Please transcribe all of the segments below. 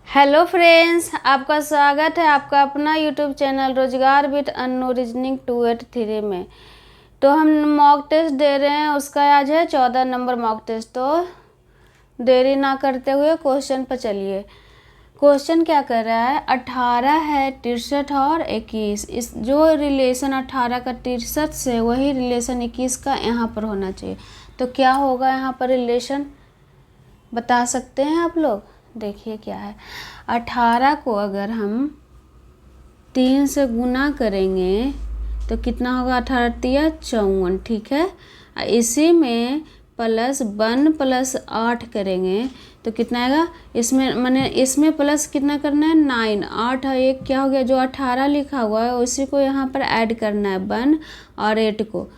Hello friends, आपका स्वागत है आपका अपना यूट्यूब चैनल रोजगार विद अन्नू रीजनिंग 283 में। तो हम मॉक टेस्ट दे रहे हैं, उसका आज है 14 नंबर मॉक टेस्ट। तो देरी ना करते हुए क्वेश्चन पर चलिए। क्वेश्चन क्या कर रहा है, 18 है, 63 और 21। इस जो रिलेशन 18 का 63 से वही रिलेशन 21 का यहाँ पर होना चाहिए। तो क्या होगा यहाँ पर रिलेशन, बता सकते हैं आप लोग? देखिए क्या है, 18 को अगर हम 3 से गुना करेंगे तो कितना होगा, 18 तिया 54, ठीक है। इसी में प्लस 1 प्लस 8 करेंगे तो कितना आएगा, इसमें मैंने इसमें प्लस कितना करना है 9, 8 और 1 क्या हो गया, जो 18 लिखा हुआ है उसी को यहाँ पर ऐड करना है 1 और 8 को।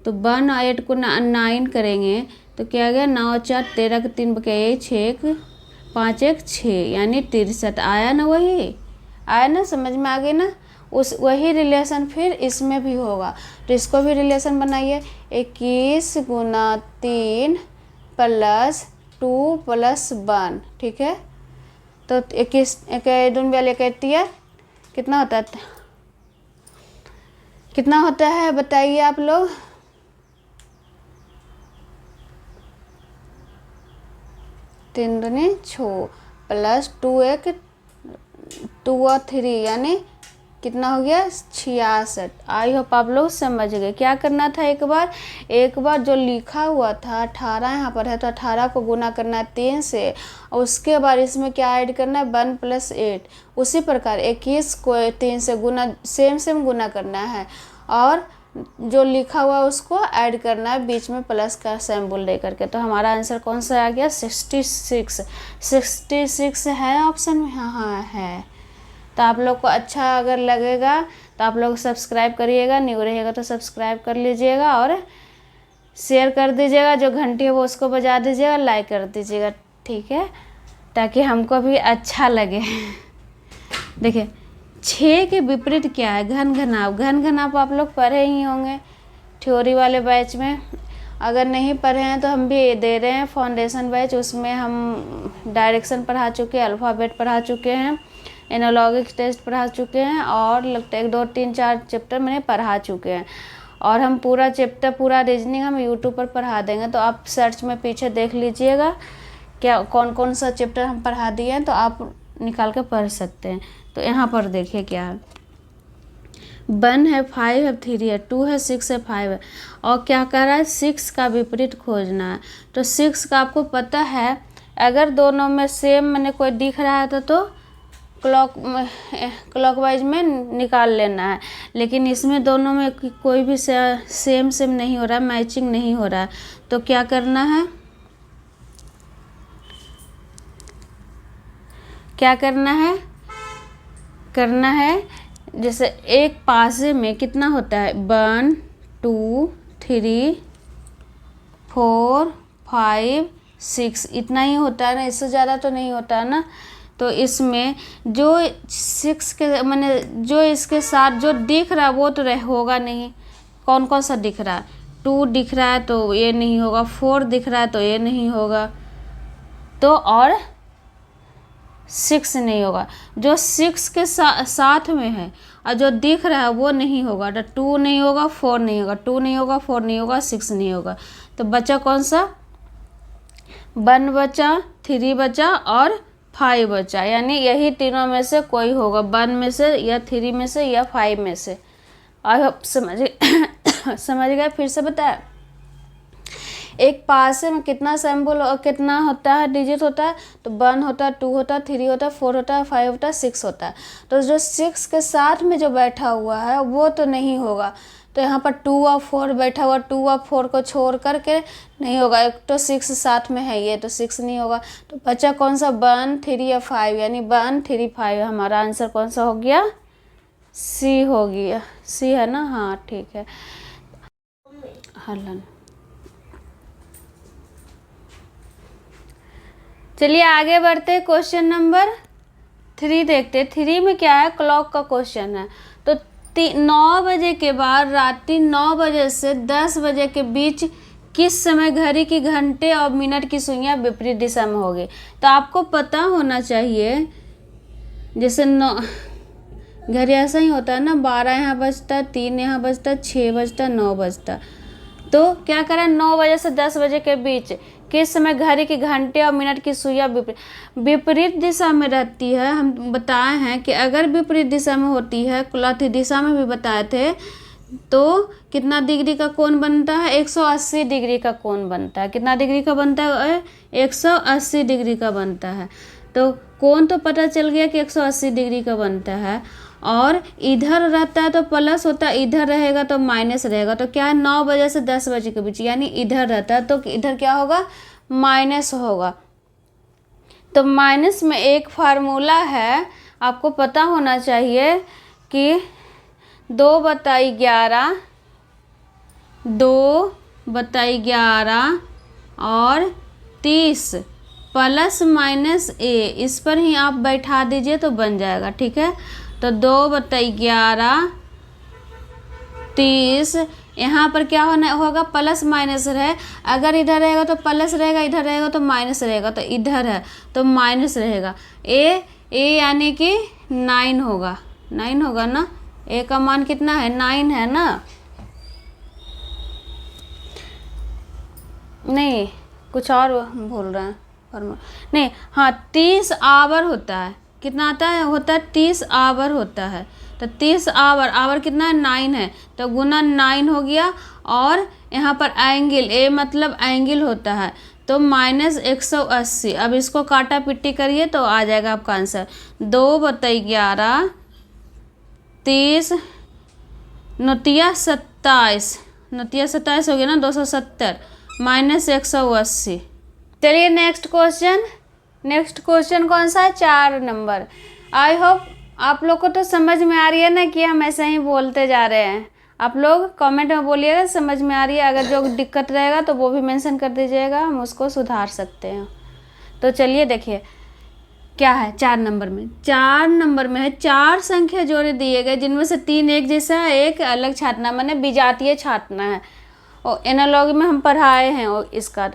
तो 1 और 8 को 9 करेंगे तो क्या आ गया, 9 4 13 के 3 बके 6 5 1 6 यानी 63 आया ना, वही आया ना, समझ में आ गई ना। उस वही रिलेशन फिर इसमें भी होगा, तो इसको भी रिलेशन बनाइए। 21 गुना 3 प्लस 2 प्लस 1, ठीक है। तो 21 दून बयाली 31 कितना होता है, कितना होता है बताइए आप लोग। 3 दूनी 6 प्लस 2 1 2 और 3 यानी कितना हो गया 66। आई होप आप लोग समझ गए। क्या करना था, एक बार जो लिखा हुआ था 18 यहाँ पर है तो 18 को गुना करना है 3 से, और उसके बाद इसमें क्या ऐड करना है 1 प्लस 8। उसी प्रकार 21 को 3 से गुना सेम गुना करना है, और जो लिखा हुआ उसको ऐड करना है बीच में प्लस का सिंबल दे करके। तो हमारा आंसर कौन सा आ गया, 66 है ऑप्शन में, हाँ है। तो आप लोग को अच्छा अगर लगेगा तो आप लोग सब्सक्राइब करिएगा, न्यू रहेगा तो सब्सक्राइब कर लीजिएगा और शेयर कर दीजिएगा, जो घंटी है वो उसको बजा दीजिएगा, लाइक कर दीजिएगा, ठीक है, ताकि हमको भी अच्छा लगे। देखिए 6 के विपरीत क्या है, घन घनाप आप लोग पढ़े ही होंगे थ्योरी वाले बैच में। अगर नहीं पढ़े हैं तो हम भी दे रहे हैं फाउंडेशन बैच, उसमें हम डायरेक्शन पढ़ा चुके हैं, अल्फ़ाबेट पढ़ा चुके हैं, एनालॉगिक टेस्ट पढ़ा चुके हैं, और लगता है 1 2 3 4 चैप्टर मैंने पढ़ा चुके हैं। और हम पूरा चैप्टर पूरा रीजनिंग हम यूट्यूब पर पढ़ा देंगे, तो आप सर्च में पीछे देख लीजिएगा क्या कौन कौन सा चैप्टर हम पढ़ा दिए हैं, तो आप निकाल के पढ़ सकते हैं। तो यहाँ पर देखिए क्या है, 1 है, 5 है, 3 है, 2 है, 6 है, 5 है, और क्या कर रहा है 6 का विपरीत खोजना है। तो 6 का आपको पता है, अगर दोनों में सेम मैंने कोई दिख रहा था तो क्लॉकवाइज में निकाल लेना है, लेकिन इसमें दोनों में कोई भी सेम नहीं हो रहा, मैचिंग नहीं हो रहा, तो क्या करना है, क्या करना है जैसे एक पासे में कितना होता है 1 2 3 4 5 6 इतना ही होता है ना, इससे ज़्यादा तो नहीं होता है ना। तो इसमें जो 6 के मैंने जो इसके साथ जो दिख रहा है वो तो होगा नहीं। कौन कौन सा दिख रहा है, 2 दिख रहा है तो ये नहीं होगा, 4 दिख रहा है तो ये नहीं होगा, तो और 6 नहीं होगा। जो 6 के साथ में है और जो दिख रहा है वो नहीं होगा, तो 2 नहीं होगा, 4 नहीं होगा, 2 नहीं होगा, 4 नहीं होगा, 6 नहीं होगा। तो बचा कौन सा, 1 बचा, 3 बचा और 5 बचा, यानी यही तीनों में से कोई होगा, 1 में से या 3 में से या 5 में से। आई होप समझ गए। फिर से बताया, एक पासे में कितना सिंबल और कितना होता है डिजिट होता है, तो 1 होता है, 2 होता है, 3 होता है, 4 होता है, 5 होता है, 6 होता है। तो जो 6 के साथ में जो बैठा हुआ है वो तो नहीं होगा, तो यहाँ पर 2 और 4 बैठा हुआ, 2 और 4 को छोड़ करके नहीं होगा, एक तो 6 साथ में है, ये तो 6 नहीं होगा। तो बचा कौन सा 1 3 या 5, यानी 1 3 5। हमारा आंसर कौन सा हो गया, सी हो गया, सी है ना, हाँ ठीक है। हलन चलिए आगे बढ़ते, क्वेश्चन नंबर 3 देखते। 3 में क्या है, क्लॉक का क्वेश्चन है। तो 9 बजे के बाद रात्रि 9 बजे से 10 बजे के बीच किस समय घड़ी की घंटे और मिनट की सुइयां विपरीत दिशा में होगी। तो आपको पता होना चाहिए जैसे 9, घड़ी ऐसा ही होता है ना, 12 यहाँ बजता है, 3 यहाँ बजता है, 6 बजता है, 9 बजता। तो क्या करें, 9 बजे से 10 बजे के बीच किस समय घड़ी की घंटे और मिनट की सुइयां विपरीत दिशा में रहती है। हम बताए हैं कि अगर विपरीत दिशा में होती है, क्लॉथ दिशा में भी बताए थे, तो कितना डिग्री का कोण बनता है, 180 डिग्री का कोण बनता है। कितना डिग्री का बनता है, 180 डिग्री का बनता है। तो कोण तो पता चल गया कि 180 डिग्री का बनता है। और इधर रहता है तो प्लस होता है, इधर रहेगा तो माइनस रहेगा। तो क्या है, 9 बजे से 10 बजे के बीच, यानी इधर रहता है तो इधर क्या होगा, माइनस होगा। तो माइनस में एक फार्मूला है, आपको पता होना चाहिए कि 2/11 और 30 प्लस माइनस ए, इस पर ही आप बैठा दीजिए तो बन जाएगा। ठीक है, तो 2/11 30, यहाँ पर क्या होगा, प्लस माइनस है। अगर इधर रहेगा तो प्लस रहेगा, इधर रहेगा तो माइनस रहेगा। तो इधर है तो माइनस रहेगा। ए यानी कि 9 होगा, 9 होगा ना। ए का मान कितना है, 9 है ना। नहीं, कुछ और भूल रहे हैं नहीं, हाँ 30 आवर होता है। कितना आता है, होता है 30 आवर होता है। तो 30 आवर कितना है, 9 है, तो गुना 9 हो गया। और यहाँ पर एंगल, ए मतलब एंगल होता है, तो -180। अब इसको काटा पिट्टी करिए तो आ जाएगा आपका आंसर। 2/11 30 9 27, 9 27 हो गया ना, 270 -180। चलिए नेक्स्ट क्वेश्चन कौन सा है, 4 नंबर। आई होप आप लोग को तो समझ में आ रही है ना कि हम ऐसे ही बोलते जा रहे हैं। आप लोग कमेंट में बोलिएगा समझ में आ रही है। अगर जो दिक्कत रहेगा तो वो भी मेंशन कर दीजिएगा, हम उसको सुधार सकते हैं। तो चलिए देखिए क्या है 4 नंबर में। 4 नंबर में है 4 संख्या जोड़े दिए गए, जिनमें से 3 एक जैसा है, एक अलग छाटना, मैंने विजातीय छाटना है। और एनालॉजी में हम पढ़ाए हैं और इसका।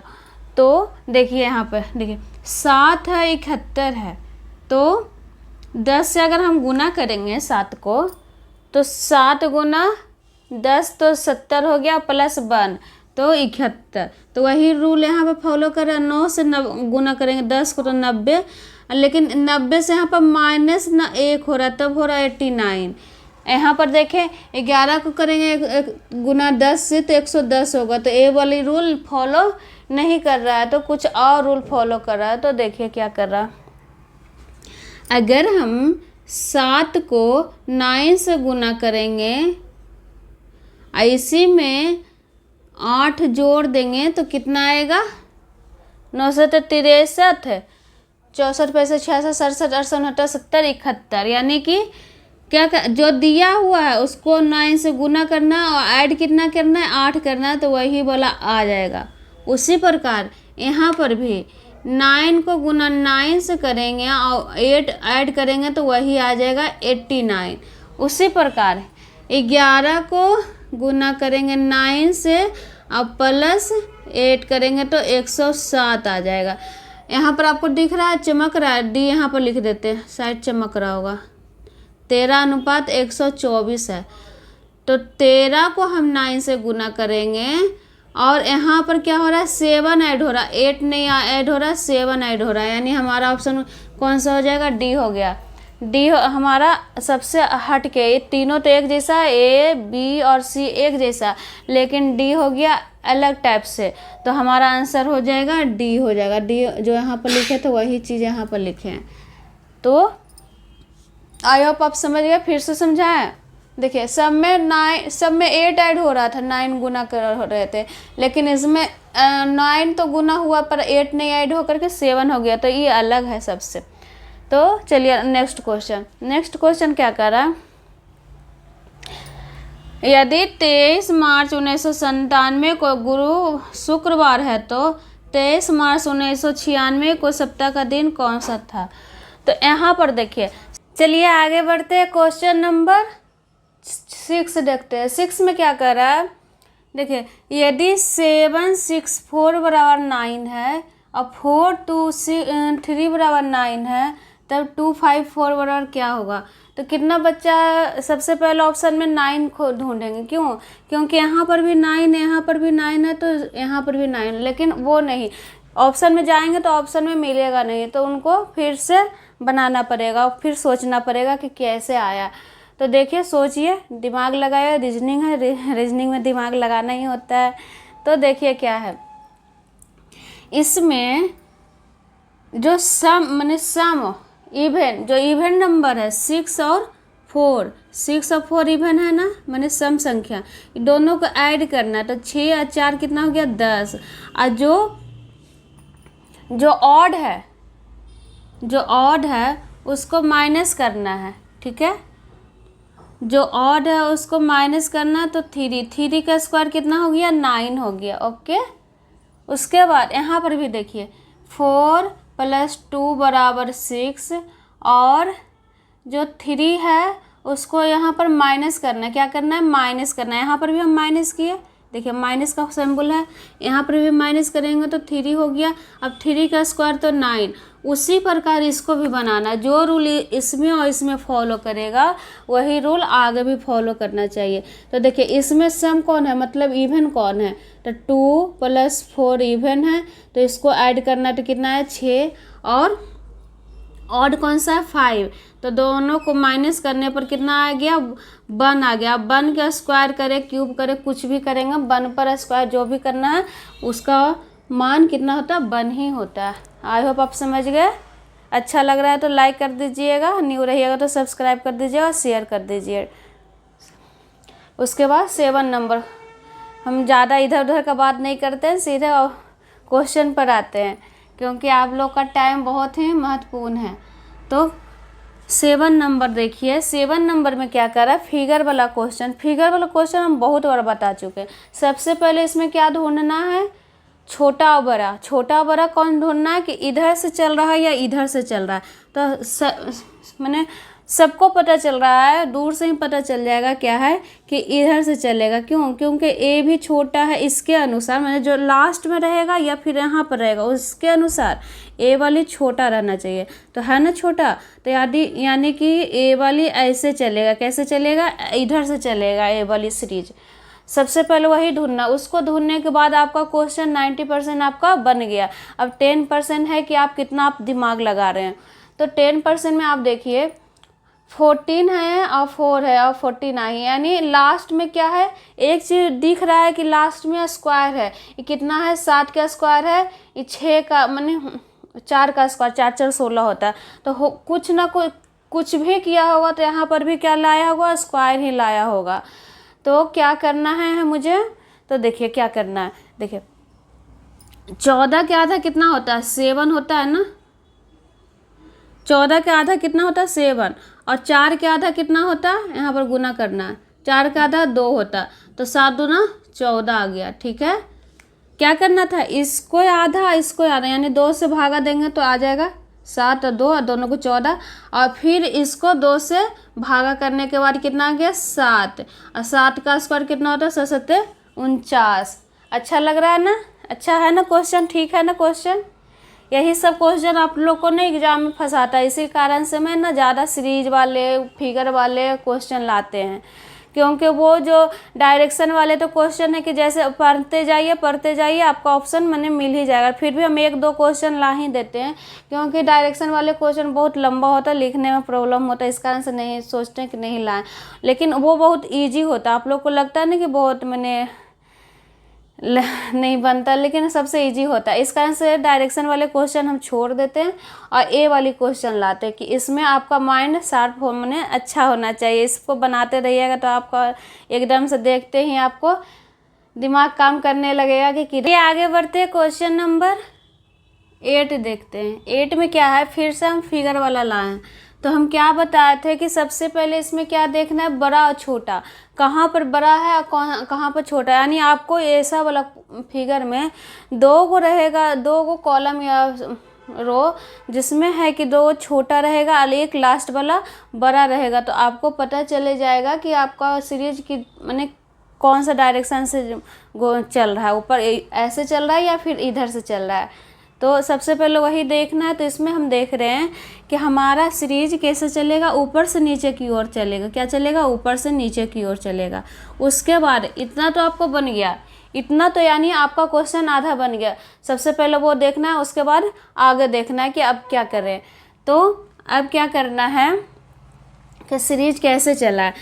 तो देखिए यहाँ पर देखिए 7 है, 71 है। तो 10 से अगर हम गुना करेंगे 7 को, तो 7 गुना 10 तो 70 हो गया, प्लस 1 तो 71। तो वही रूल यहाँ पर फॉलो कर रहे हैं। 9 से गुना करेंगे 10 को तो 90, लेकिन 90 से यहाँ पर माइनस ना 1 हो रहा है, तब हो रहा है 89। यहाँ पर देखें 11 को करेंगे गुना 10 से तो 110 होगा। तो ए वाली रूल फॉलो नहीं कर रहा है, तो कुछ और रूल फॉलो कर रहा है। तो देखिए क्या कर रहा है, अगर हम 7 को 9 से गुना करेंगे, इसी में 8 जोड़ देंगे तो कितना आएगा, 9 से 63, 64, 65, 66, 67, 68, 69, 70, 71। यानी कि क्या जो दिया हुआ है उसको 9 से गुना करना और ऐड कितना करना है, 8 करना है, तो वही वाला आ जाएगा। उसी प्रकार यहाँ पर भी 9 को गुना 9 से करेंगे और 8 ऐड करेंगे तो वही आ जाएगा 89। उसी प्रकार 11 को गुना करेंगे 9 से और प्लस 8 करेंगे तो 107 आ जाएगा। यहाँ पर आपको दिख रहा है, चमक रहा है, डी यहाँ पर लिख देते हैं, शायद चमक रहा होगा। 13:124 है। तो 13 को हम 9 से गुना करेंगे और यहाँ पर क्या हो रहा है, 7 ऐड हो रहा है, 8 नहीं ऐड हो रहा है, 7 ऐड हो रहा है। यानी हमारा ऑप्शन कौन सा हो जाएगा, डी हो गया। डी हमारा सबसे हट के, ये तीनों तो एक जैसा, ए बी और सी एक जैसा, लेकिन डी हो गया अलग टाइप से। तो हमारा आंसर हो जाएगा डी हो जाएगा। डी जो यहाँ पर लिखे थे वही चीज़ यहाँ पर लिखे हैं। तो आई होप आप समझ गए। फिर से समझाएं, देखिए सब में 8 ऐड हो रहा था, 9 गुना कर रहे थे, लेकिन इसमें 9 तो गुना हुआ पर 8 नहीं ऐड होकर के 7 हो गया। तो ये अलग है सबसे। तो चलिए नेक्स्ट क्वेश्चन क्या कर रहा है, यदि 23 मार्च 1997 को गुरु शुक्रवार है तो 23 मार्च 1996 को सप्ताह का दिन कौन सा था। तो यहाँ पर देखिए, चलिए आगे बढ़ते हैं। क्वेश्चन नंबर 6 देखते हैं। 6 में क्या कर रहा है, देखिए यदि 7 6 4 बराबर 9 है और 4 2 3 बराबर 9 है, तब 2 5 4 बराबर क्या होगा। तो कितना बच्चा, सबसे पहले ऑप्शन में 9 को ढूंढेंगे। क्यों? क्योंकि यहाँ पर भी 9 है, यहाँ पर भी 9 है, तो यहाँ पर भी 9, लेकिन वो नहीं, ऑप्शन में जाएंगे तो ऑप्शन में मिलेगा नहीं, तो उनको फिर से बनाना पड़ेगा, फिर सोचना पड़ेगा कि कैसे आया। तो देखिए, सोचिए, दिमाग लगाया, रीजनिंग है, रीजनिंग में दिमाग लगाना ही होता है। तो देखिए क्या है इसमें, जो सम इवन, जो इवन नंबर है 6 और 4, 6 और 4 इवन है ना, माने सम संख्या, दोनों को ऐड करना है। तो 6 और 4 कितना हो गया 10, और जो ऑड है उसको माइनस करना है। ठीक है, जो ऑड है उसको माइनस करना है। तो 3 का स्क्वायर कितना हो गया 9 हो गया। ओके, उसके बाद यहाँ पर भी देखिए 4 + 2 = 6, और जो 3 है उसको यहाँ पर माइनस करना है। क्या करना है? माइनस करना है। यहाँ पर भी हम माइनस किए, देखिए माइनस का सिंबल है, यहाँ पर भी माइनस करेंगे तो 3 हो गया। अब 3 का स्क्वायर तो 9। उसी प्रकार इसको भी बनाना, जो रूल इसमें और इसमें फॉलो करेगा वही रूल आगे भी फॉलो करना चाहिए। तो देखिए इसमें सम कौन है, मतलब इवन कौन है, तो 2 + 4 इवन है, तो इसको ऐड करना तो कितना है 6, और ऑड कौन सा है 5, तो दोनों को माइनस करने पर कितना आ गया 1 आ गया। 1 का स्क्वायर करे, क्यूब करे, कुछ भी करेंगे, 1 पर स्क्वायर जो भी करना है उसका मान कितना होता है 1 ही होता है। आई होप आप समझ गए। अच्छा लग रहा है तो लाइक कर दीजिएगा, न्यू रहिएगा तो सब्सक्राइब कर दीजिएगा, शेयर कर दीजिए। उसके बाद 7 नंबर, हम ज़्यादा इधर उधर का बात नहीं करते हैं, सीधे क्वेश्चन पर आते हैं, क्योंकि आप लोग का टाइम बहुत ही महत्वपूर्ण है। तो 7 नंबर देखिए, 7 नंबर में क्या कर रहा है, फिगर वाला क्वेश्चन। फिगर वाला क्वेश्चन हम बहुत बार बता चुके हैं। सबसे पहले इसमें क्या ढूंढना है, छोटा और बड़ा। छोटा और बड़ा कौन ढूंढना है कि इधर से चल रहा है या इधर से चल रहा है। तो मैंने सबको पता चल रहा है, दूर से ही पता चल जाएगा क्या है कि इधर से चलेगा। क्यों? क्योंकि ए भी छोटा है, इसके अनुसार, मैंने जो लास्ट में रहेगा या फिर यहाँ पर रहेगा उसके अनुसार ए वाली छोटा रहना चाहिए। तो है ना छोटा, तो यानी कि ए वाली ऐसे चलेगा। कैसे चलेगा? इधर से चलेगा ए वाली सीरीज। सबसे पहले वही ढूंढना, उसको ढूंढने के बाद आपका क्वेश्चन 90% आपका बन गया। अब 10% है कि आप कितना आप दिमाग लगा रहे हैं। तो 10% में आप देखिए 14 है और 4 है और 40 नहीं, यानी लास्ट में क्या है, एक चीज़ दिख रहा है कि लास्ट में स्क्वायर है। ये कितना है 7 का स्क्वायर है, ये 6 का, माने 4 का स्क्वायर, 4 4 16 होता है। तो कुछ ना कुछ भी किया होगा तो यहाँ पर भी क्या लाया होगा, स्क्वायर ही लाया होगा। तो क्या करना है मुझे, तो देखिए क्या करना है। देखिए 14 के आधा कितना होता है 7 होता है ना, 14 के आधा कितना होता है 7, और 4 के आधा कितना होता है, यहाँ पर गुना करना है, 4 का आधा 2 होता है, तो 7 दूना 14 आ गया। ठीक है, क्या करना था, इसको आधा इसको आधा, यानी 2 से भागा देंगे तो आ जाएगा 7 और 2 और दोनों को 14, और फिर इसको 2 से भागा करने के बाद कितना आ गया 7, और 7 का स्क्वायर कितना होता है 7 7 49। अच्छा लग रहा है ना, अच्छा है ना क्वेश्चन, ठीक है ना क्वेश्चन। यही सब क्वेश्चन आप लोग को ना एग्जाम में फंसाता है, इसी कारण से मैं ना ज़्यादा सीरीज वाले फिगर वाले क्वेश्चन लाते हैं। क्योंकि वो जो डायरेक्शन वाले तो क्वेश्चन है कि जैसे पढ़ते जाइए आपका ऑप्शन मैंने मिल ही जाएगा। फिर भी हम 1-2 क्वेश्चन ला ही देते हैं, क्योंकि डायरेक्शन वाले क्वेश्चन बहुत लंबा होता है, लिखने में प्रॉब्लम होता है, इस कारण से नहीं सोचते हैं कि नहीं लाएं। लेकिन वो बहुत ईजी होता है, आप लोग को लगता है ना कि बहुत मैंने नहीं बनता, लेकिन सबसे इजी होता है। इस कारण से डायरेक्शन वाले क्वेश्चन हम छोड़ देते हैं और ए वाली क्वेश्चन लाते हैं कि इसमें आपका माइंड शार्प होने अच्छा होना चाहिए। इसको बनाते रहिएगा तो आपका एकदम से देखते ही आपको दिमाग काम करने लगेगा कि किधर। आगे बढ़ते हैं, क्वेश्चन नंबर 8 देखते हैं। 8 में क्या है, फिर से हम फिगर वाला लाए। तो हम क्या बताए थे कि सबसे पहले इसमें क्या देखना है, बड़ा और छोटा, कहाँ पर बड़ा है और कहाँ पर छोटा है। यानी आपको ऐसा वाला फिगर में 2 को रहेगा, 2 को कॉलम या रो जिसमें है कि 2 छोटा रहेगा और एक लास्ट वाला बड़ा रहेगा। तो आपको पता चले जाएगा कि आपका सीरीज की माने कौन सा डायरेक्शन से चल रहा है, ऊपर ऐसे चल रहा है या फिर इधर से चल रहा है। तो सबसे पहले वही देखना है। तो इसमें हम देख रहे हैं कि हमारा सीरीज कैसे चलेगा, ऊपर से नीचे की ओर चलेगा। क्या चलेगा? ऊपर से नीचे की ओर चलेगा। उसके बाद इतना तो आपको बन गया, इतना तो यानी आपका क्वेश्चन आधा बन गया। सबसे पहले वो देखना है, उसके बाद आगे देखना है कि अब क्या करें। तो अब क्या करना है कि सीरीज कैसे चला है,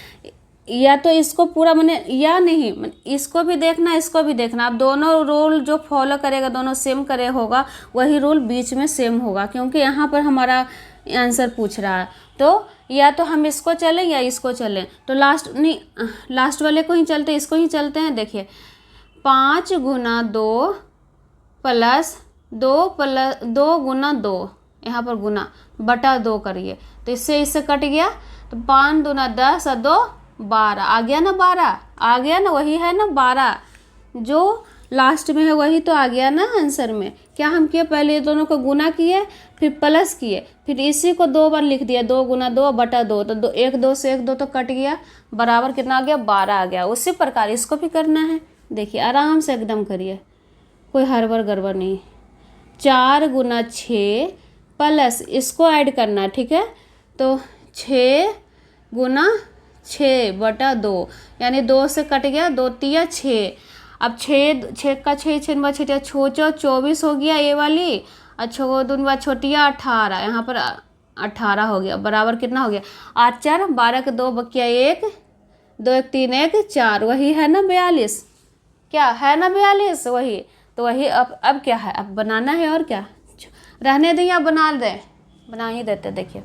या तो इसको पूरा मैंने या नहीं, इसको भी देखना, इसको भी देखना। आप दोनों रूल जो फॉलो करेगा, दोनों सेम करे होगा, वही रूल बीच में सेम होगा, क्योंकि यहाँ पर हमारा आंसर पूछ रहा है। तो या तो हम इसको चलें या इसको चलें। तो लास्ट वाले को ही चलते, इसको ही चलते हैं। देखिए 5 गुना 2 प्लस 2 गुना 2, यहाँ पर गुना बटा 2 करिए, तो इससे कट गया। तो 5 दूना 10 और 2 12 आ गया ना, 12 आ गया ना, वही है ना 12 जो लास्ट में है, वही तो आ गया ना आंसर में। क्या हम किए, पहले ये दोनों को गुना किए, फिर प्लस किए, फिर इसी को 2 बार लिख दिया, 2 गुना 2 बटा 2। तो 1 2 से 1 2 तो कट गया, बराबर कितना आ गया? 12 आ गया। उसी प्रकार इसको भी करना है। देखिए आराम से एकदम करिए, कोई हड़बड़ गड़बड़ नहीं। 4 गुना 6 प्लस इसको ऐड करना है, ठीक है। तो 6 गुना 6 बटा 2, यानी 2 से कट गया, 2 तिया 6। अब 6 का 6 6 6 24 हो गया ये वाली, और 6 दून छोटिया 18, यहाँ पर 18 हो गया, बराबर कितना हो गया? 8 4 12 के 2 बकिया 1, 2 1 3 1 4, वही है ना 42। क्या है ना 42? वही तो वही। अब क्या है, अब बनाना है, और क्या रहने दें या बना दें? बना ही देते। देखिए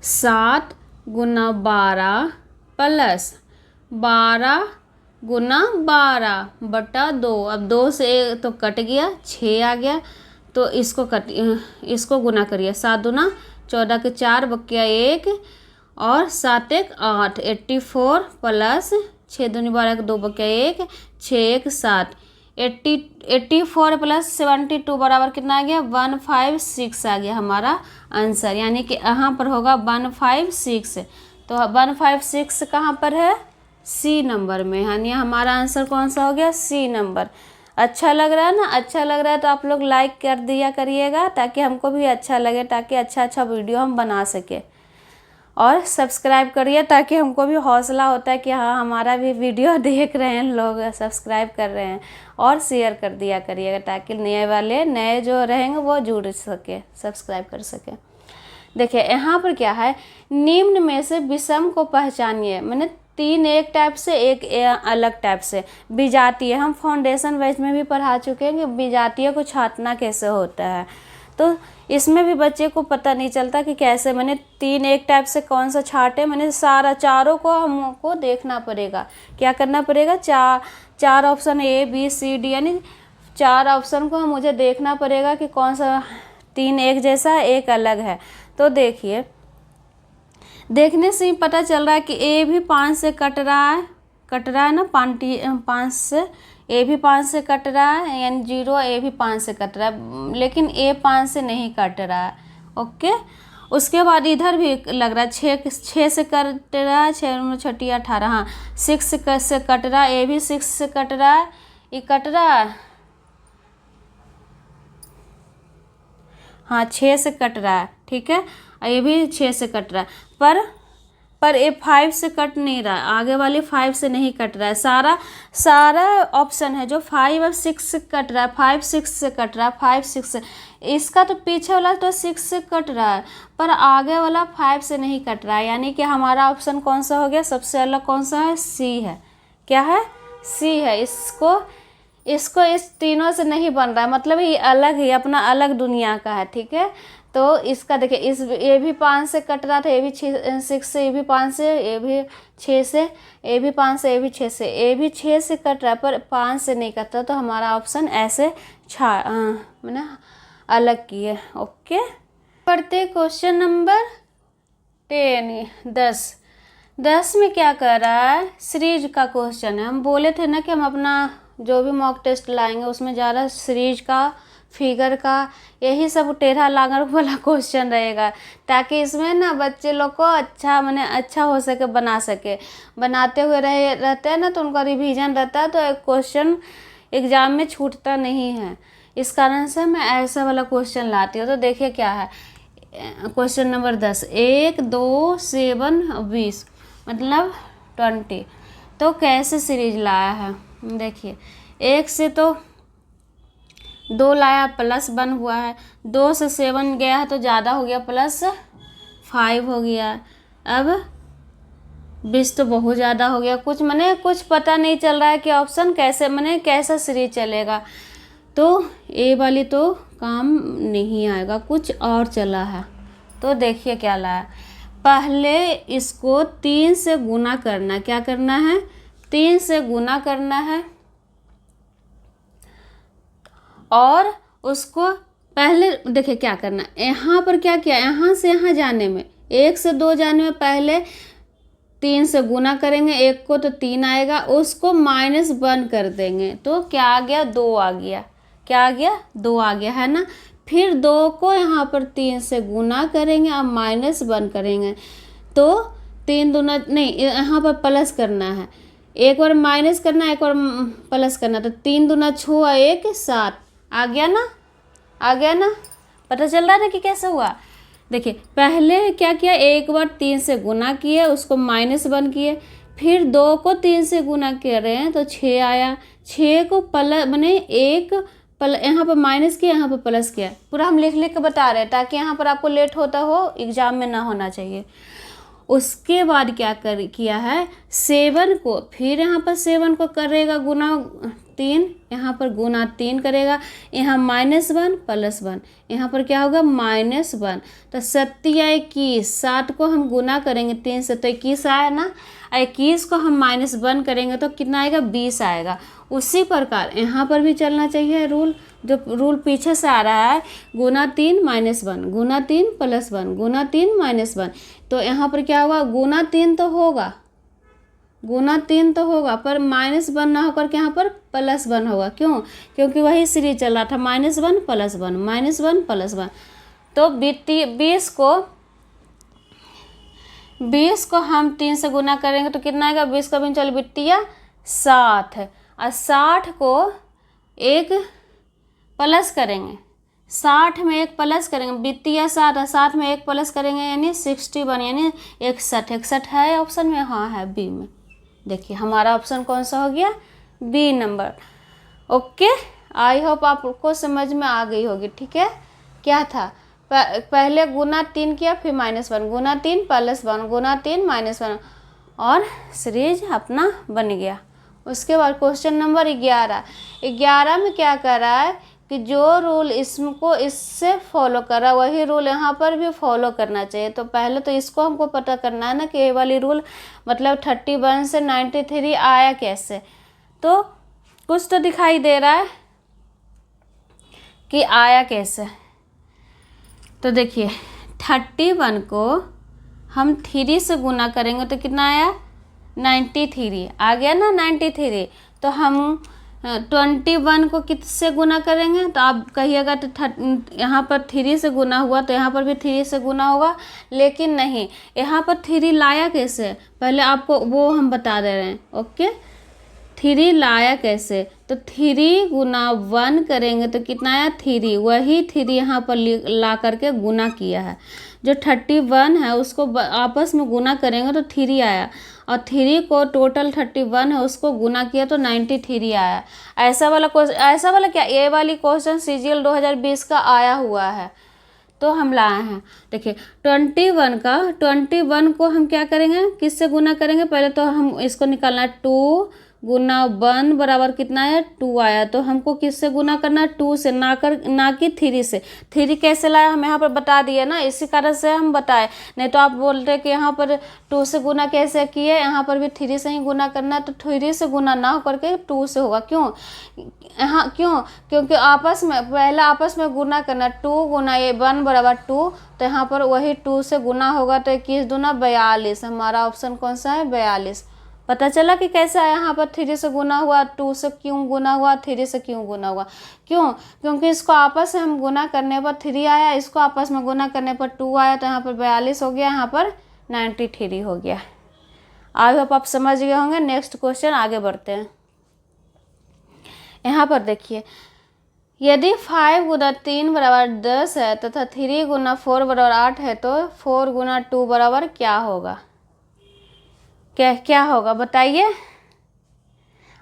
7 गुना 12 प्लस 12 गुना 12 बटा 2। अब 2 से तो कट गया, 6 आ गया, तो इसको गुना करिए। 7 दूना 14 के 4 बकिया 1, और 7 1 8, 84 प्लस 6 दूनी 12 के 2 बकिया 1, 6 1 7, 84 प्लस 72 बराबर कितना आ गया? 156 आ गया हमारा आंसर, यानी कि यहाँ पर होगा 156। तो 156 कहाँ पर है? सी नंबर में, यानी हमारा आंसर कौन सा हो गया? C number. अच्छा लग रहा है ना? अच्छा लग रहा है तो आप लोग लाइक कर दिया करिएगा, ताकि हमको भी अच्छा लगे, ताकि अच्छा वीडियो हम बना सके। और सब्सक्राइब करिए, ताकि हमको भी हौसला होता है कि हाँ हमारा भी वीडियो देख रहे हैं लोग, सब्सक्राइब कर रहे हैं। और शेयर कर दिया करिएगा, ताकि नए जो रहेंगे वो जुड़ सके, सब्सक्राइब कर सके। देखिए यहाँ पर क्या है, निम्न में से विषम को पहचानिए। मैंने 3 एक टाइप से, एक अलग टाइप से। विजातीय हम फाउंडेशन बैच में भी पढ़ा चुके हैं कि विजातीय को छांटना कैसे होता है। तो इसमें भी बच्चे को पता नहीं चलता कि कैसे, मैंने 3 एक टाइप से कौन सा छांटे। मैंने चारों को हमको देखना पड़ेगा। क्या करना पड़ेगा? 4 option A B C D, यानी 4 ऑप्शन को मुझे देखना पड़ेगा कि कौन सा 3 एक जैसा, एक अलग है। तो देखिए, देखने से ही पता चल रहा है कि A भी 5 से कट रहा है ना, 5 से A भी 5 से कट रहा है, यानी 0 A भी 5 से कट रहा है, लेकिन A 5 से नहीं कट रहा है। ओके, उसके बाद इधर भी लग रहा है 6 से कट रहा है, 6 छठी 18, हाँ 6 से कट रहा है, A भी 6 से कट रहा है, ये कट रहा है, हाँ 6 से कट रहा है, ठीक है। ये भी 6 से कट रहा है, पर ये 5 से कट नहीं रहा है, आगे वाले 5 से नहीं कट रहा है। सारा ऑप्शन है जो 5 और 6 से कट रहा है, 5 6 से कट रहा है, 5 6 से। इसका तो पीछे वाला तो 6 से कट रहा है, पर आगे वाला 5 से नहीं कट रहा है, यानी कि हमारा ऑप्शन कौन सा हो गया? सबसे अलग कौन सा है? सी है। क्या है? सी है। इसको इस तीनों से नहीं बन रहा है, मतलब ये अलग ही, अपना अलग दुनिया का है, ठीक है। तो इसका देखिए, ये भी 5 से कट रहा था, ये भी 6 से, ये भी 5 से, ये भी 6 से, ये भी 5 से, ये भी 6 से, ये भी 6 से कट रहा है, पर 5 से नहीं कटता। तो हमारा ऑप्शन ऐसे मैंने अलग किए। ओके, पढ़ते क्वेश्चन नंबर 10 में क्या कर रहा है? सीरीज का क्वेश्चन है। हम बोले थे ना कि हम अपना जो भी मॉक टेस्ट लाएंगे उसमें ज़्यादा सीरीज का, फिगर का, यही सब टेढ़ा लांगर वाला क्वेश्चन रहेगा, ताकि इसमें ना बच्चे लोग को अच्छा हो सके, बना सके। बनाते हुए रहते हैं ना, तो उनका रिवीजन रहता है, तो एक क्वेश्चन एग्ज़ाम में छूटता नहीं है। इस कारण से मैं ऐसा वाला क्वेश्चन लाती हूँ। तो देखिए क्या है क्वेश्चन नंबर 10, 1 2 7 20 मतलब 20। तो कैसे सीरीज लाया है, देखिए 1 से तो 2 लाया प्लस 1 हुआ है, 2 से 7 गया है तो ज़्यादा हो गया प्लस 5 हो गया। अब 20 तो बहुत ज़्यादा हो गया, कुछ पता नहीं चल रहा है कि ऑप्शन कैसा सीरीज चलेगा। तो ए वाली तो काम नहीं आएगा, कुछ और चला है। तो देखिए क्या लाया, पहले इसको 3 से गुना करना, क्या करना है 3 से गुना करना है, और उसको पहले देखिए क्या करना, यहाँ पर क्या किया, यहाँ से यहाँ जाने में 1 से 2 जाने में पहले 3 से गुना करेंगे, 1 को तो 3 आएगा, उसको -1 कर देंगे तो क्या आ गया 2 आ गया, क्या आ गया 2 आ गया है ना। फिर 2 को यहाँ पर 3 से गुना करेंगे और -1 करेंगे तो 3 दूना नहीं, यहाँ पर प्लस करना है, एक बार माइनस करना एक बार प्लस करना, तो 3 दूना 6 1 7 आ गया ना, आ गया ना, पता चल रहा है ना कि कैसे हुआ। देखिए पहले क्या किया, एक बार 3 से गुना किए उसको -1 किए, फिर 2 को 3 से गुना कर रहे हैं तो 6 आया, 6 को प्लस यहाँ पर माइनस किया यहाँ पर प्लस किया, पूरा हम लिख के बता रहे हैं ताकि यहाँ पर आपको लेट होता हो एग्जाम में ना होना चाहिए। उसके बाद क्या किया है 7 को, फिर यहाँ पर 7 को करेगा गुना 3, यहाँ पर गुना 3 करेगा, यहाँ -1 +1, यहाँ पर क्या होगा -1, तो 7 या 21, 7 को हम गुना करेंगे 3 से तो 21 आया ना, 21 को हम -1 करेंगे तो कितना आएगा 20 आएगा। उसी प्रकार यहाँ पर भी चलना चाहिए रूल, जो रूल पीछे से आ रहा है, गुना 3 -1 गुना 3 +1 गुना 3 -1, तो यहाँ पर क्या होगा गुना 3 तो होगा, गुना 3 तो होगा पर -1 ना होकर के यहाँ पर +1 होगा, क्यों, क्योंकि वही सीरीज चल रहा था -1 +1 -1 +1। तो 20 को हम 3 से गुना करेंगे तो कितना आएगा, 20 का भी चल बिट्टिया 60 है, और 60 को एक प्लस करेंगे, 60 में एक प्लस करेंगे बिट्टिया 60, और 60 में एक प्लस करेंगे यानी 61 यानी 61 है ऑप्शन में, हाँ है बी में। देखिए हमारा ऑप्शन कौन सा हो गया, B number. Okay, I hope आपको समझ में आ गई होगी। ठीक है, क्या था पहले गुना 3 किया, फिर -1 गुना 3 +1 गुना 3 -1, और सीरीज अपना बन गया। उसके बाद क्वेश्चन नंबर 11 में क्या कर रहा है कि जो रूल इससे फॉलो कर रहा है वही रूल यहाँ पर भी फॉलो करना चाहिए। तो पहले तो इसको हमको पता करना है ना कि ये वाली रूल मतलब 31 से 93 आया कैसे। तो कुछ तो दिखाई दे रहा है कि आया कैसे। तो देखिए 31 को हम 3 से गुना करेंगे तो कितना आया 93 आ गया ना 93। तो हम 21 को किससे गुना करेंगे, तो आप कहिएगा तो यहाँ पर 3 से गुना हुआ तो यहाँ पर भी 3 से गुना होगा, लेकिन नहीं, यहाँ पर 3 लाया कैसे, पहले आपको वो हम बता दे रहे हैं। ओके, 3 लाया कैसे, तो 3 गुना 1 करेंगे तो कितना आया 3, वही 3 यहाँ पर ला करके गुना किया है। जो 31 है उसको आपस में गुना करेंगे तो 3 आया, और 3 को टोटल 31 है उसको गुना किया तो 93 आया। ऐसा वाला क्या, ये वाली क्वेश्चन CGL 2020 का आया हुआ है तो हम लाए हैं। देखिए 21 को हम क्या करेंगे, किससे गुना करेंगे, पहले तो हम इसको निकालना है 2 गुना 1 बराबर कितना है 2 आया, तो हमको किससे गुना करना है 2 से, ना कि 3 से। 3 कैसे लाया हम यहाँ पर बता दिए ना, इसी कारण से हम बताए, नहीं तो आप बोलते कि यहाँ पर 2 से गुना कैसे किए, यहाँ पर भी 3 से ही गुना करना है। तो 3 से गुना ना होकर के 2 से होगा, क्यों, क्योंकि पहले आपस में गुना करना, 2 गुना 1 बराबर 2, तो यहाँ पर वही 2 से गुना होगा तो 21 दूना 42, हमारा ऑप्शन कौन सा है 42। पता चला कि कैसा यहाँ पर 3 से गुना हुआ, 2 से क्यों गुना हुआ, 3 से क्यों गुना हुआ, क्योंकि इसको आपस में हम गुना करने पर 3 आया, इसको आपस में गुना करने पर 2 आया, तो यहाँ पर 42 हो गया, यहाँ पर 93 हो गया। आई होप आप समझ गए होंगे। नेक्स्ट क्वेश्चन आगे बढ़ते हैं। यहाँ पर देखिए यदि 5 गुना 3 बराबर 10 है तथा 3 गुना 4 बराबर 8 है तो 4 गुना 2 बराबर क्या होगा? क्या होगा बताइए।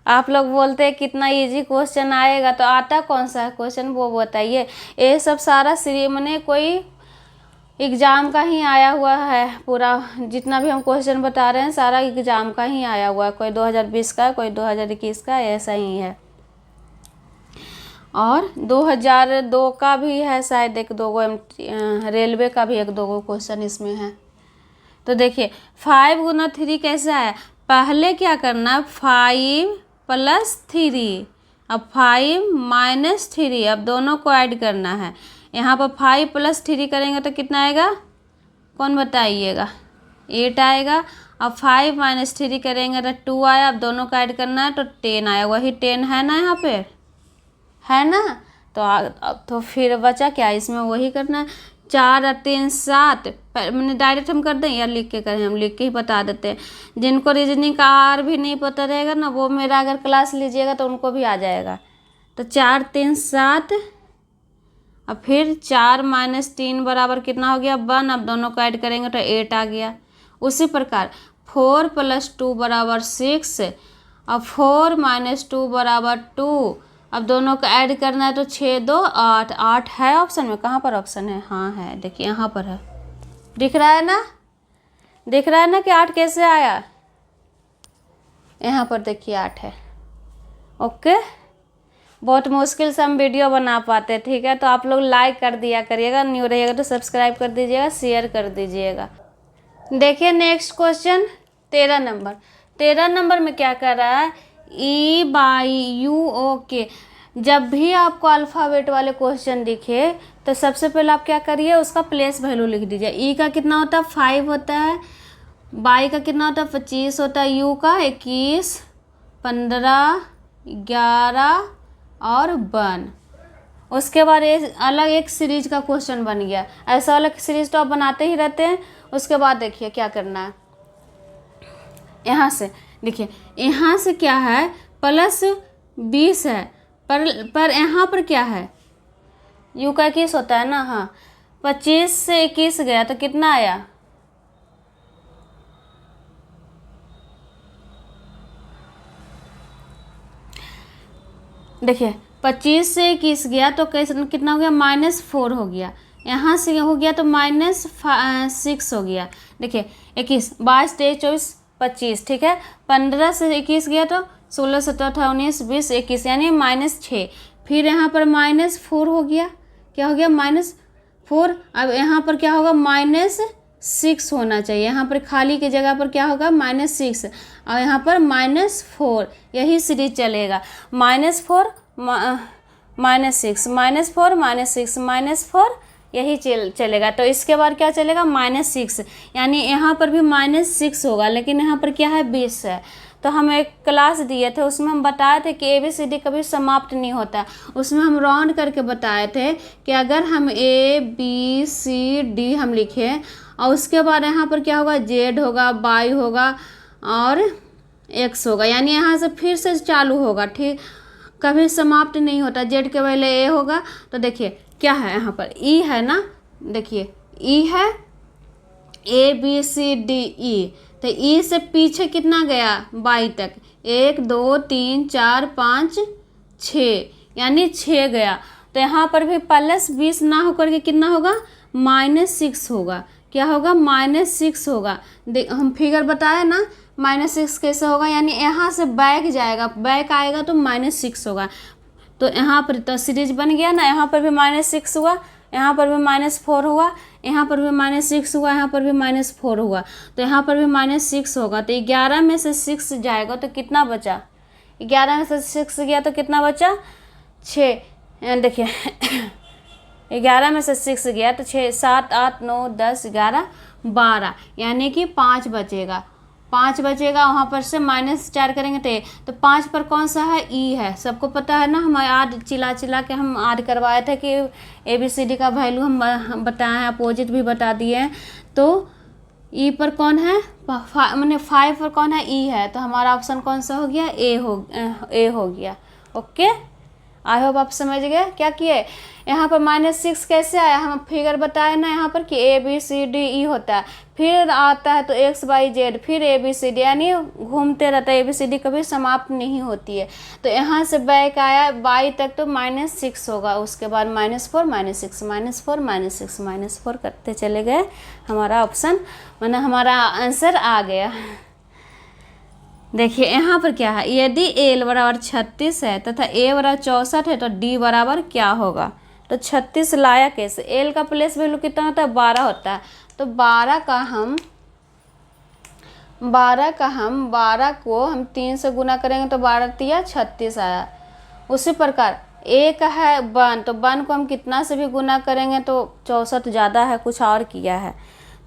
आप लोग बोलते हैं कितना इजी क्वेश्चन आएगा, तो आता कौन सा है क्वेश्चन वो बताइए। ये सब सारा मैंने कोई एग्ज़ाम का ही आया हुआ है, पूरा जितना भी हम क्वेश्चन बता रहे हैं सारा एग्ज़ाम का ही आया हुआ है। कोई 2020 का, कोई 2021 का, ऐसा ही है। और 2002 का भी है शायद, एक दो गो रेलवे का भी एक दो गो क्वेश्चन इसमें है। तो देखिए 5 गुना 3 कैसा है, पहले क्या करना, 5 प्लस 3, अब 5 माइनस 3, अब दोनों को ऐड करना है। यहाँ पर 5 प्लस 3 करेंगे तो कितना आएगा, कौन बताइएगा, 8 आएगा। अब 5 माइनस 3 करेंगे तो 2 आया, अब दोनों को ऐड करना है तो 10 आया, वही 10 है ना यहाँ पे, है ना। तो अब तो फिर बचा क्या, इसमें वही करना है। 4 और 3 7, मैंने डायरेक्ट हम कर दें या लिख के करें, हम लिख के ही बता देते हैं। जिनको रीजनिंग का आर भी नहीं पता रहेगा ना, वो मेरा अगर क्लास लीजिएगा तो उनको भी आ जाएगा। तो 4 3 7, अब फिर 4 माइनस 3 बराबर कितना हो गया, 1, अब दोनों को ऐड करेंगे तो 8 आ गया। उसी प्रकार 4 प्लस 2 बराबर 6, अब 4 माइनस 2 बराबर 2, अब दोनों को ऐड करना है तो 6 2 8, 8 है ऑप्शन में, कहाँ पर ऑप्शन है, हाँ है, देखिए यहाँ पर है, दिख रहा है ना, दिख रहा है ना कि 8 कैसे आया, यहाँ पर देखिए 8 है। ओके, बहुत मुश्किल से हम वीडियो बना पाते हैं, ठीक है। तो आप लोग लाइक कर दिया करिएगा, न्यू रहिएगा तो सब्सक्राइब कर दीजिएगा, शेयर कर दीजिएगा। देखिए नेक्स्ट क्वेश्चन 13 नंबर। 13 नंबर में क्या कर रहा है, ई बाई यू ओ के। जब भी आपको अल्फ़ाबेट वाले क्वेश्चन दिखे तो सबसे पहले आप क्या करिए, उसका प्लेस वैल्यू लिख दीजिए। ई का कितना होता है, 5 होता है। बाई का कितना होता है, 25 होता है। यू का 21, 15, 11 और 1। उसके बाद अलग एक सीरीज का क्वेश्चन बन गया। ऐसा वाला सीरीज तो आप बनाते ही रहते हैं। उसके बाद देखिए क्या करना है, यहाँ से देखिए, यहाँ से क्या है, प्लस 20 है, पर यहाँ पर क्या है, यू का 21 होता है ना, हाँ। 25 से 21 गया तो कितना आया, देखिए 25 से 21 गया तो कैसे कितना हो गया, -4 हो गया। यहाँ से हो गया तो -6 हो गया। देखिए 21 22 23 24 25, ठीक है। 15 से 21 गया तो 16 17 18 19 20 21, यानी -6। फिर यहाँ पर -4 हो गया, क्या हो गया, -4। अब यहाँ पर क्या होगा, -6 होना चाहिए। यहाँ पर खाली की जगह पर क्या होगा, -6, और यहाँ पर -4, यही सीरीज चलेगा। -4 -6 -4 -6 -4, यही चलेगा। तो इसके बाद क्या चलेगा, -6, यानी यहाँ पर भी -6 होगा, लेकिन यहाँ पर क्या है, 20 है। तो हम एक क्लास दिए थे, उसमें हम बताए थे कि ABCD कभी समाप्त नहीं होता। उसमें हम राउंड करके बताए थे कि अगर हम ABCD हम लिखें और उसके बाद यहाँ पर क्या होगा, Z होगा, Y होगा और X होगा, यानी यहाँ से फिर से चालू होगा, ठीक, कभी समाप्त नहीं होता। Z के पहले A होगा। तो देखिए क्या है, यहाँ पर E है ना, देखिए E है, ABCDE। तो E से पीछे कितना गया, Y तक, 1 2 3 4 5 6, यानी 6 गया। तो यहाँ पर भी +20 ना होकर के कितना होगा, -6 होगा। क्या होगा, -6 होगा। हम फिगर बताए ना, -6 कैसे होगा, यानी यहाँ से बैक जाएगा, बैक आएगा तो -6 होगा। तो यहाँ पर तो सीरीज बन गया ना, यहाँ पर भी -6 हुआ, यहाँ पर भी -4 हुआ, यहाँ पर भी -6 हुआ, यहाँ पर भी -4 हुआ, तो यहाँ पर भी -6 होगा। तो 11 में से 6 जाएगा तो कितना बचा, 11 में से 6 गया तो कितना बचा, 6। देखिए 11 में से 6 गया तो 6 7 8 9 10 11 12, यानी कि 5 बचेगा, 5 बचेगा। वहाँ पर से -4 करेंगे तो 5 पर कौन सा है, E है। सबको पता है ना, हम आज चिल्ला के हम आज करवाए थे कि ABCD का वैल्यू हम बताए हैं, अपोजिट भी बता दिए हैं। तो E पर कौन है, मैंने 5 पर कौन है, E है। तो हमारा ऑप्शन कौन सा हो गया, A हो गया। ओके, आई होप आप समझ गए क्या किए। यहाँ पर -6 कैसे आया, हम फिगर बताए ना यहाँ पर कि ABCDE होता है, फिर आता है तो XYZ, फिर ABCD, यानी घूमते रहता है, ABCD कभी समाप्त नहीं होती है। तो यहाँ से बैक आया Y तक तो -6 होगा, उसके बाद -4 -6 -4 -6 -4 करते चले गए, हमारा ऑप्शन मतलब हमारा आंसर आ गया। देखिए यहाँ पर क्या है, यदि L बराबर 36 है तथा A बराबर 64 है तो D बराबर क्या होगा। तो 36 लाया कैसे, L का प्लेस वैल्यू कितना होता है, 12 होता है। तो 12 को हम 3 से गुना करेंगे तो 12 तिया 36 आया। उसी प्रकार A का है 1, तो 1 को हम कितना से भी गुना करेंगे तो 64 ज़्यादा है, कुछ और किया है।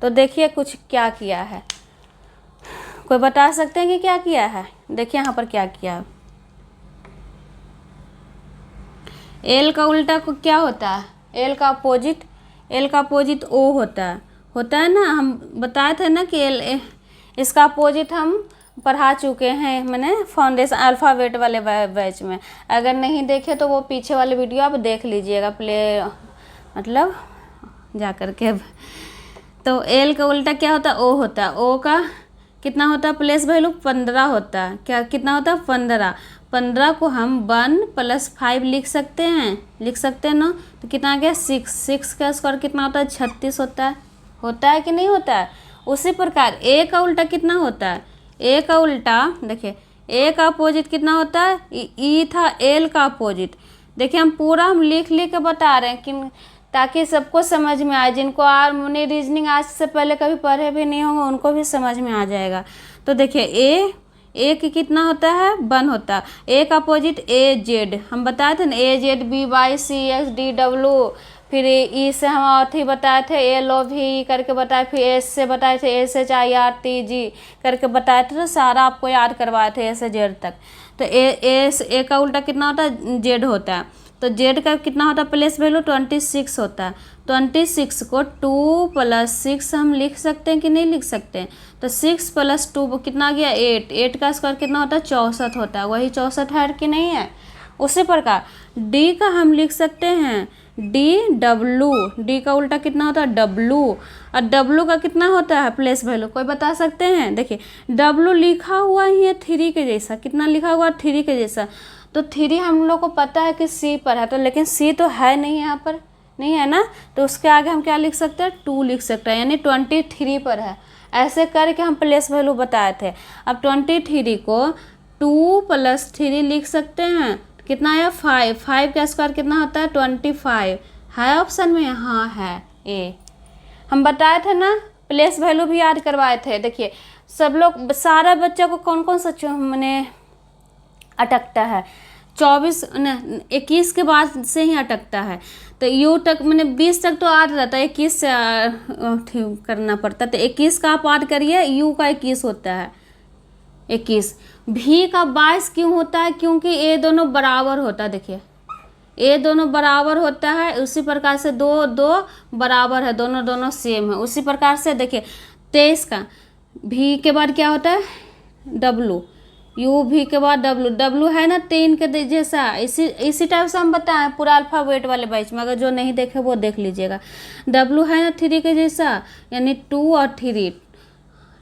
तो देखिए कुछ क्या किया है, कोई बता सकते हैं कि क्या किया है। देखिए यहाँ पर क्या किया है, एल का उल्टा को क्या होता है, एल का अपोजिट ओ होता है ना। हम बताए थे ना कि इसका अपोजिट हम पढ़ा चुके हैं, मैंने फाउंडेशन अल्फ़ाबेट वाले बैच में। अगर नहीं देखे तो वो पीछे वाले वीडियो आप देख लीजिएगा, मतलब जा कर के। तो एल का उल्टा क्या होता है, ओ होता है। ओ का कितना होता है, प्लेस वैल्यू 15 होता है। क्या कितना होता है, 15 को हम 1 + 5 लिख सकते हैं ना। तो कितना आ गया, 6 का स्क्वायर कितना होता है, 36 होता है कि नहीं होता है। उसी प्रकार ए का उल्टा कितना होता है, ए का उल्टा देखिए, ए का अपोजिट कितना होता है, ई था एल का अपोजिट। देखिए हम पूरा लिख के बता रहे हैं कि ताकि सबको समझ में आए, जिनको और मैंने रीजनिंग आज से पहले कभी पढ़े भी नहीं होंगे उनको भी समझ में आ जाएगा। तो देखिए ए की कितना होता है, 1 होता है। ए का अपोजिट AZ, हम बताए थे ना, AZ BYCXDW, फिर ई से हम अथी बताए थे LOV करके बताए, फिर एस से बताए थे SHIRTG करके बताए थे। तो सारा आपको याद करवाए थे A से Z तक। तो ए का उल्टा कितना होता है, Z होता है। तो Z का कितना होता है, प्लेस वैल्यू 26 होता है। 26 को 2 + 6 हम लिख सकते हैं कि नहीं लिख सकते हैं। तो 6 + 2 कितना आ गया, 8 का स्क्वायर कितना होता है, 64 होता है। वही 64 है कि नहीं है। उसी प्रकार D का हम लिख सकते हैं DW, D का उल्टा कितना होता है, W, और W का कितना होता है प्लेस वैल्यू, कोई बता सकते हैं। देखिए W लिखा हुआ ही है 3 के जैसा, कितना लिखा हुआ है, 3 के जैसा। तो 3 हम लोग को पता है कि C पर है, तो लेकिन C तो है नहीं, यहाँ पर नहीं है ना। तो उसके आगे हम क्या लिख सकते हैं, 2 लिख सकते हैं, यानी 23 पर है। ऐसे करके हम प्लेस वैल्यू बताए थे। अब 23 को 2 + 3 लिख सकते हैं, कितना आया, 5 का स्क्वायर कितना होता है, 25 है ऑप्शन में, हाँ है ए। हम बताए थे ना, प्लेस वैल्यू भी याद करवाए थे। देखिए सब लोग, सारा बच्चा को कौन सा मैंने अटकता है, 21 के बाद से ही अटकता है। तो यू तक मैंने 20 तक तो याद रहता है, 21 से करना पड़ता है। तो 21 का आप याद करिए, यू का 21 होता है 21। भी का 22 क्यों होता है, क्योंकि ये दोनों बराबर होता है। देखिए ये दोनों बराबर होता है, उसी प्रकार से दो बराबर है, दोनों सेम है। उसी प्रकार से देखिए 23 का भी के बाद क्या होता है, W, U भी के बाद W है ना 3 के जैसा। इसी टाइप से हम बताएं पूरा अल्फ़ाबेट वाले बैच में, अगर जो नहीं देखे वो देख लीजिएगा। W है ना 3 के जैसा, यानी 2 और 3।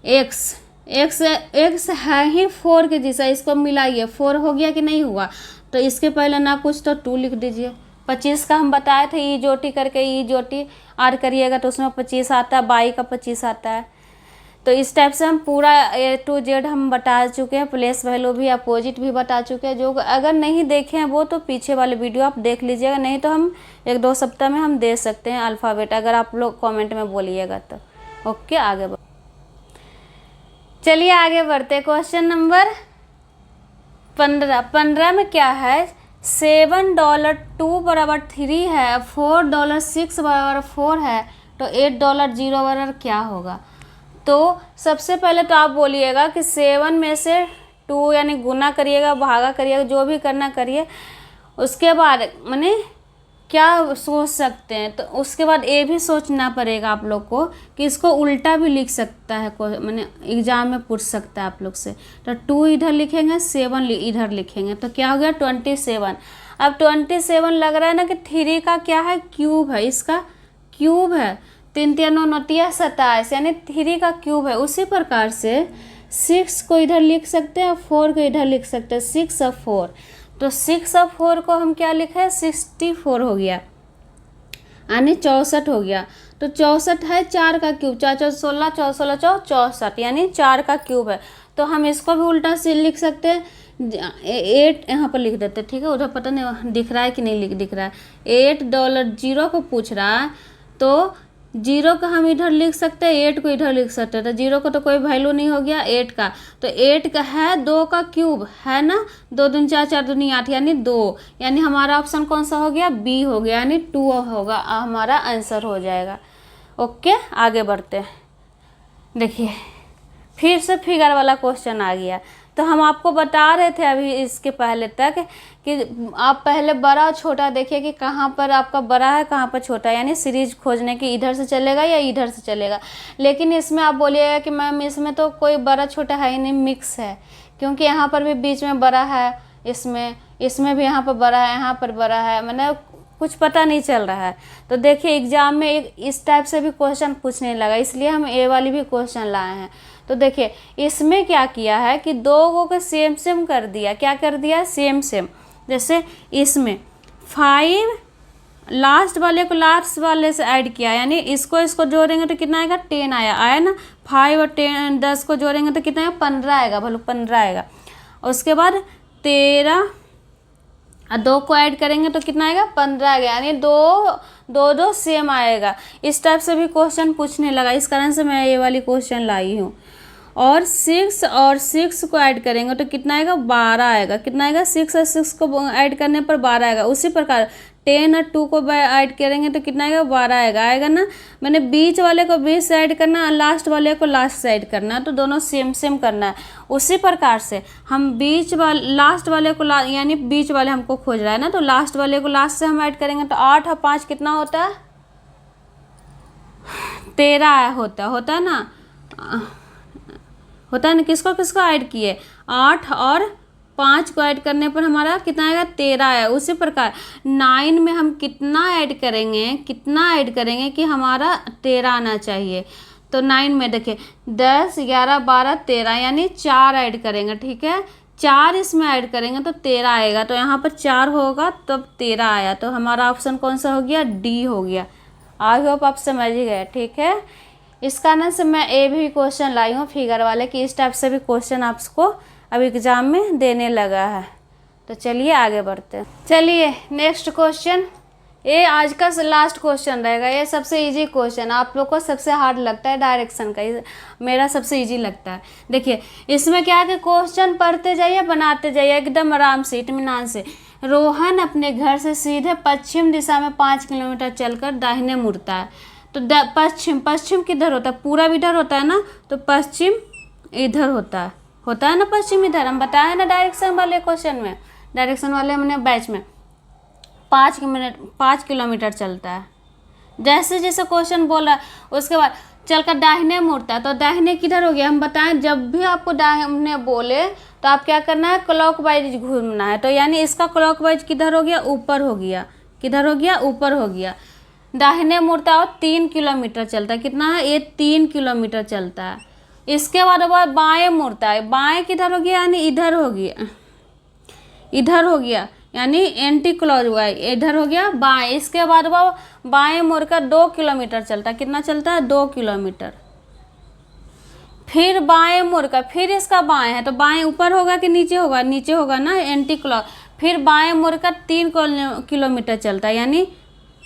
X है ही 4 के जैसा, इसको मिलाइए, 4 हो गया कि नहीं हुआ। तो इसके पहले ना कुछ तो 2 लिख दीजिए। 25 का हम बताए थे, ई जोटी करके ई जोटी ऐड करिएगा तो उसमें 25 आता है, 22 का 25 आता है। तो इस टाइप से हम पूरा A to Z हम बता चुके हैं, प्लेस वैल्यू भी अपोजिट भी बता चुके हैं। जो अगर नहीं देखे हैं वो तो पीछे वाले वीडियो आप देख लीजिएगा, नहीं तो हम 1-2 सप्ताह में हम दे सकते हैं अल्फ़ाबेट, अगर आप लोग कमेंट में बोलिएगा तो। ओके, आगे चलिए आगे बढ़ते। क्वेश्चन नंबर 15 में क्या है, $7 बराबर 3 है, $4 बराबर 4 है, तो $8 बराबर क्या होगा। तो सबसे पहले तो आप बोलिएगा कि 7 में से 2 यानी गुना करिएगा, भागा करिएगा, जो भी करना करिए। उसके बाद माने क्या सोच सकते हैं, तो उसके बाद ये भी सोचना पड़ेगा आप लोग को कि इसको उल्टा भी लिख सकता है, माने एग्जाम में पूछ सकता है आप लोग से। तो 2 इधर लिखेंगे, 7 इधर लिखेंगे, तो क्या हो गया 27। अब 27 लग रहा है ना कि 3 का क्या है, क्यूब है, इसका क्यूब है, 3 3 9 9 27, यानी 3 का क्यूब है। उसी प्रकार से 6 को इधर लिख सकते हैं और 4 को इधर लिख सकते हैं, 6 और 4। तो 6 और 4 को हम क्या लिखे, 64 हो गया, यानी 64 हो गया। तो 64 है 4 का क्यूब, 4 4 16, 4 16 64, यानी 4 का क्यूब है। तो हम इसको भी उल्टा से लिख सकते हैं, 8 यहाँ पर लिख देते हैं, ठीक है। उधर पता नहीं दिख रहा है कि नहीं दिख रहा है। $8 को पूछ रहा है, तो 0 का हम इधर लिख सकते हैं, 8 को इधर लिख सकते हैं। तो 0 को तो कोई वैल्यू नहीं हो गया, 8 का, तो 8 का है 2 का क्यूब है ना, 2 दूनी 4 4 दूनी 8, यानी 2, यानी हमारा ऑप्शन कौन सा हो गया, बी हो गया, यानी 2 होगा, हमारा आंसर हो जाएगा। ओके, आगे बढ़ते हैं। देखिए फिर से फिगर वाला क्वेश्चन आ गया। तो हम आपको बता रहे थे अभी इसके पहले तक कि आप पहले बड़ा और छोटा देखिए कि कहाँ पर आपका बड़ा है कहाँ पर छोटा है, यानी सीरीज खोजने की इधर से चलेगा या इधर से चलेगा। लेकिन इसमें आप बोलिएगा कि मैम इसमें तो कोई बड़ा छोटा है ही नहीं, मिक्स है, क्योंकि यहाँ पर भी बीच में बड़ा है, इसमें भी यहाँ पर बड़ा है, यहाँ पर बड़ा है, मैंने कुछ पता नहीं चल रहा है। तो देखिए एग्जाम में एक इस टाइप से भी क्वेश्चन पूछने लगा, इसलिए हम ए वाली भी क्वेश्चन लाए हैं। तो देखिए इसमें क्या किया है कि 2 को सेम सेम कर दिया, क्या कर दिया, सेम सेम। जैसे इसमें 5 लास्ट वाले को लास्ट वाले से ऐड किया, यानी इसको जोड़ेंगे तो कितना आएगा, 10 आया ना। 5 और 10 को जोड़ेंगे तो कितना आएगा, 15 आएगा, भलो 15 आएगा। उसके बाद 13 और 2 को ऐड करेंगे तो कितना आएगा, 15 आ गया, यानी 2 सेम आएगा। इस टाइप से भी क्वेश्चन पूछने लगा, इस कारण से मैं ये वाली क्वेश्चन लाई हूँ। और 6 और 6 को ऐड करेंगे तो कितना आएगा, 12 आएगा। कितना आएगा, 6 और 6 को ऐड करने पर 12 आएगा। उसी प्रकार 10 और 2 को ऐड करेंगे तो कितना आएगा, 12 आएगा ना। मैंने बीच वाले को बीच से ऐड करना, लास्ट वाले को लास्ट से ऐड करना, तो दोनों सेम सेम करना है। उसी प्रकार से हम लास्ट वाले को यानी बीच वाले हमको खोज रहा है ना, तो लास्ट वाले को लास्ट से हम ऐड करेंगे तो 8 और 5 कितना होता है, 13 होता है ना, किसको किसको ऐड किए, 8 और 5 को ऐड करने पर हमारा कितना आएगा, 13 है। उसी प्रकार 9 में हम कितना ऐड करेंगे कि हमारा 13 आना चाहिए। तो 9 में देखिए 10 11 12 13, यानी 4 ऐड करेंगे, ठीक है, 4 इसमें ऐड करेंगे तो 13 आएगा। तो यहाँ पर 4 होगा तब 13 आया, तो हमारा ऑप्शन कौन सा हो गया, डी हो गया। आई होप आप समझ गए, ठीक है। इस कारण से मैं ए भी क्वेश्चन लाई हूँ फिगर वाले, कि इस टाइप से भी क्वेश्चन आपको अब एग्जाम में देने लगा है। तो चलिए आगे बढ़ते हैं। चलिए नेक्स्ट क्वेश्चन, ये आज का लास्ट क्वेश्चन रहेगा। ये सबसे इजी क्वेश्चन, आप लोग को सबसे हार्ड लगता है डायरेक्शन का, मेरा सबसे इजी लगता है। देखिए इसमें क्या है कि क्वेश्चन पढ़ते जाइए, बनाते जाइए एकदम आराम से, इत्मीनान से। रोहन अपने घर से सीधे पश्चिम दिशा में 5 किलोमीटर चलकर दाहिने मुड़ता है। तो पश्चिम किधर होता है, पूरा इधर होता है ना, तो पश्चिम इधर होता है ना, पश्चिम इधर। हम बताए ना डायरेक्शन वाले क्वेश्चन में, डायरेक्शन वाले हमने बैच में 5 किलोमीटर चलता है। जैसे जैसे क्वेश्चन बोल रहा है उसके बाद चलकर दाहिने मुड़ता है, तो दाहिने किधर हो गया, हम बताएं जब भी आपको दाहिने बोले तो आप क्या करना है, क्लॉकवाइज घूमना है। तो यानी इसका क्लॉकवाइज किधर हो गया, ऊपर हो गया, किधर हो गया, ऊपर हो गया। दाहिने मुड़ता है 3 किलोमीटर चलता है, कितना है, ये 3 किलोमीटर चलता है। इसके बाद बाएं मुड़ता है, बाएं किधर हो गया, यानी इधर हो गया, यानी एंटी क्लॉकवाइज इधर हो गया बाएं। इसके बाद वो बाएं मुड़कर 2 किलोमीटर चलता है, कितना चलता है, 2 किलोमीटर। फिर बाएं मुड़कर फिर इसका बाएं है, तो बाएं ऊपर होगा कि नीचे होगा, नीचे होगा ना, एंटी क्लॉक। फिर बाएं मुड़कर 3 किलोमीटर चलता है, यानी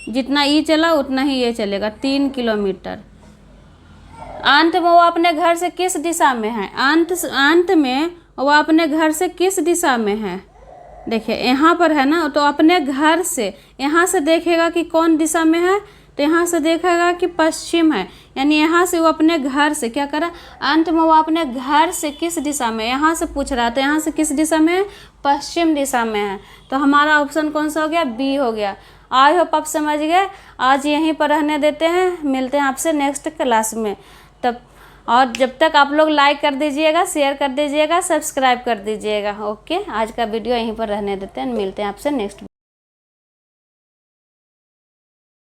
जितना ई चला उतना ही ये चलेगा, 3 किलोमीटर। अंत में वो अपने घर से किस दिशा में है, अंत में वो अपने घर से किस दिशा में है। देखिए यहाँ पर है ना, तो अपने घर से, यहाँ से देखेगा कि कौन दिशा में है, तो यहाँ से देखेगा कि पश्चिम है, यानी यहाँ से वो अपने घर से क्या करा, अंत में वो अपने घर से किस दिशा में, यहाँ से पूछ रहा है, तो यहाँ से किस दिशा में है, पश्चिम दिशा में है। तो हमारा ऑप्शन कौन सा हो गया, बी हो गया। आई होप आप समझ गए। आज यहीं पर रहने देते हैं, मिलते हैं आपसे नेक्स्ट क्लास में तब। और जब तक आप लोग लाइक कर दीजिएगा, शेयर कर दीजिएगा, सब्सक्राइब कर दीजिएगा। ओके, आज का वीडियो यहीं पर रहने देते हैं, मिलते हैं आपसे नेक्स्ट।